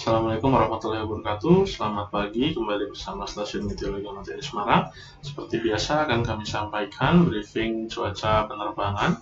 Assalamualaikum warahmatullahi wabarakatuh. Selamat pagi, kembali bersama Stasiun Meteorologi Matahari Semarang. Seperti biasa akan kami sampaikan briefing cuaca penerbangan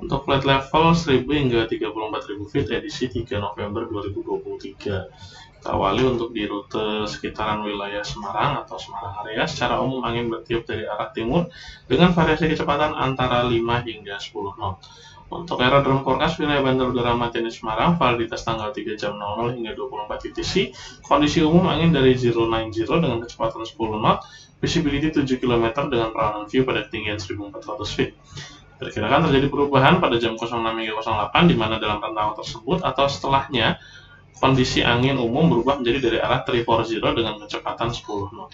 untuk flight level 1000 hingga 34.000 feet edisi 3 November 2023. Kita awali untuk di rute sekitaran wilayah Semarang atau Semarang area. Secara umum angin bertiup dari arah timur dengan variasi kecepatan antara 5 hingga 10 knot. Untuk aerodrome forecast wilayah Bandar Udara Matiani Semarang, validitas tanggal 3 jam 00 hingga 24 UTC, kondisi umum angin dari 090 dengan kecepatan 10 knot, visibility 7 km dengan perawanan view pada ketinggian 1400 feet. Diperkirakan terjadi perubahan pada jam 06 hingga 08, di mana dalam rentang tersebut atau setelahnya, kondisi angin umum berubah menjadi dari arah 340 dengan kecepatan 10 knot.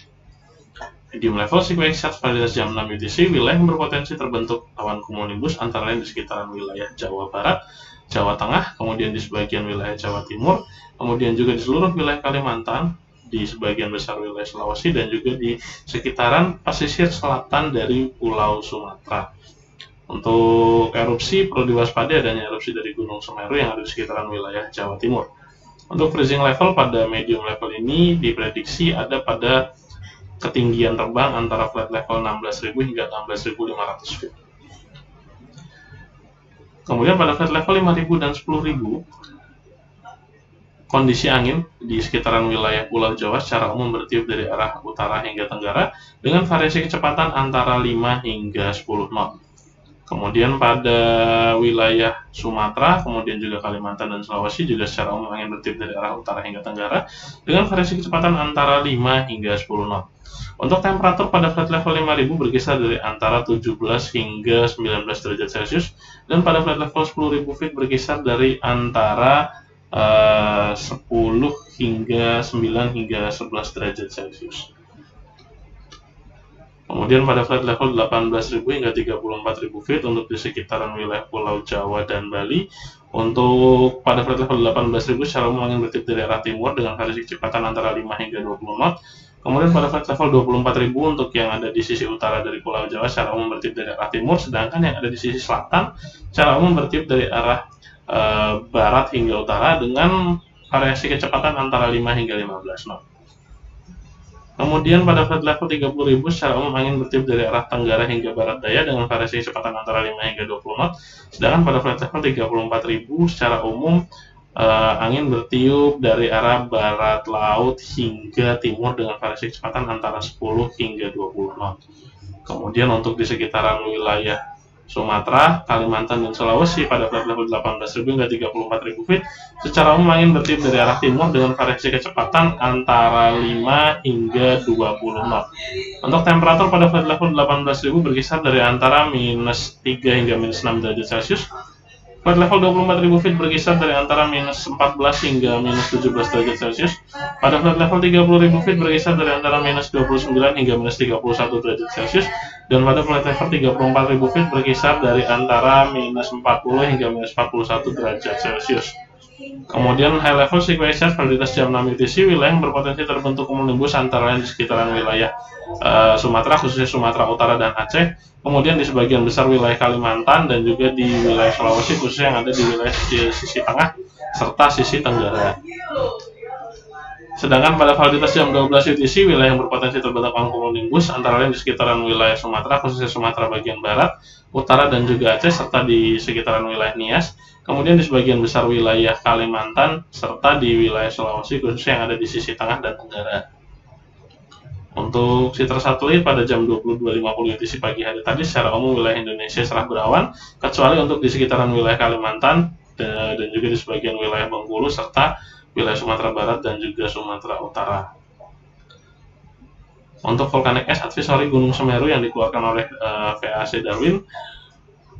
Medium level sequential validitas jam 6 UTC, wilayah yang berpotensi terbentuk awan cumulonimbus antara lain di sekitaran wilayah Jawa Barat, Jawa Tengah, kemudian di sebagian wilayah Jawa Timur, kemudian juga di seluruh wilayah Kalimantan, di sebagian besar wilayah Sulawesi, dan juga di sekitaran pesisir selatan dari Pulau Sumatera. Untuk erupsi, perlu diwaspadai adanya erupsi dari Gunung Semeru yang ada di sekitaran wilayah Jawa Timur. Untuk freezing level pada medium level ini diprediksi ada pada ketinggian terbang antara flight level 16.000 hingga 16.500 feet. Kemudian pada flight level 5.000 dan 10.000, kondisi angin di sekitaran wilayah Pulau Jawa secara umum bertiup dari arah utara hingga tenggara dengan variasi kecepatan antara 5 hingga 10 knot. Kemudian pada wilayah Sumatera, kemudian juga Kalimantan dan Sulawesi juga secara umum angin bertiup dari arah utara hingga tenggara dengan variasi kecepatan antara 5 hingga 10 knot. Untuk temperatur pada flight level 5000 berkisar dari antara 17 hingga 19 derajat Celcius, dan pada flight level 10.000 feet berkisar dari antara 10 hingga 9 hingga 11 derajat Celcius. Kemudian pada flight level 18.000 hingga 34.000 feet untuk di sekitaran wilayah Pulau Jawa dan Bali. Untuk pada flight level 18.000 secara umum angin bertiup dari arah timur dengan variasi kecepatan antara 5 hingga 20 knot. Kemudian pada flight level 24.000 untuk yang ada di sisi utara dari Pulau Jawa secara umum bertiup dari arah timur, sedangkan yang ada di sisi selatan secara umum bertiup dari arah barat hingga utara dengan variasi kecepatan antara 5 hingga 15 knot. Kemudian pada flight level 30.000 secara umum angin bertiup dari arah tenggara hingga barat daya dengan variasi kecepatan antara 5 hingga 20 knot. Sedangkan pada flight level 34.000 secara umum angin bertiup dari arah barat laut hingga timur dengan variasi kecepatan antara 10 hingga 20 knot. Kemudian untuk di sekitaran wilayah Sumatera, Kalimantan, dan Sulawesi pada flight level 18.000 hingga 34.000 feet secara umum angin bertiup dari arah timur dengan variasi kecepatan antara 5 hingga 20 knot. Untuk temperatur pada flight level 18.000 berkisar dari antara minus 3 hingga minus 6 derajat Celcius. Flight level 24.000 feet berkisar dari antara minus 14 hingga minus 17 derajat Celcius. Pada flight level 30.000 feet berkisar dari antara minus 29 hingga minus 31 derajat Celcius. Dan pada flight level 34.000 feet berkisar dari antara minus 40 hingga minus 41 derajat Celcius. Kemudian high level sequential validitas jam 6 UTC, wilayah yang berpotensi terbentuk cumulonimbus antara lain di sekitaran wilayah Sumatera, khususnya Sumatera Utara dan Aceh, kemudian di sebagian besar wilayah Kalimantan, dan juga di wilayah Sulawesi, khususnya yang ada di wilayah sisi tengah serta sisi tenggara. Sedangkan pada validitas jam 12 UTC, wilayah yang berpotensi terbentuk awan cumulonimbus antara lain di sekitaran wilayah Sumatera, khususnya Sumatera bagian barat, utara, dan juga Aceh, serta di sekitaran wilayah Nias, kemudian di sebagian besar wilayah Kalimantan, serta di wilayah Sulawesi, khususnya yang ada di sisi tengah dan tenggara. Untuk sitter satelit pada jam 22.50 UTC pagi hari tadi, secara umum wilayah Indonesia cerah berawan, kecuali untuk di sekitaran wilayah Kalimantan dan juga di sebagian wilayah Bengkulu, serta wilayah Sumatera Barat dan juga Sumatera Utara. Untuk volcanic ash advisory Gunung Semeru yang dikeluarkan oleh VAC Darwin,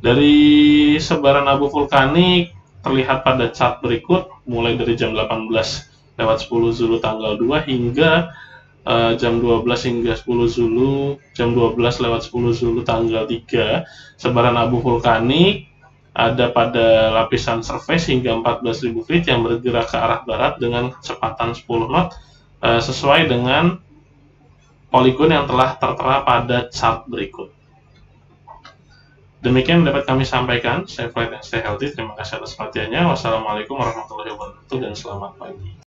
dari sebaran abu vulkanik terlihat pada chart berikut, mulai dari jam 18:10 Zulu tanggal 2 hingga jam 12 hingga 10 Zulu, jam 12:10 Zulu tanggal 3, sebaran abu vulkanik ada pada lapisan surface hingga 14.000 feet yang bergerak ke arah barat dengan kecepatan 10 knot sesuai dengan poligon yang telah tertera pada chart berikut. Demikian dapat kami sampaikan. Stay flight and stay healthy. Terima kasih atas perhatiannya. Wassalamualaikum warahmatullahi wabarakatuh dan selamat pagi.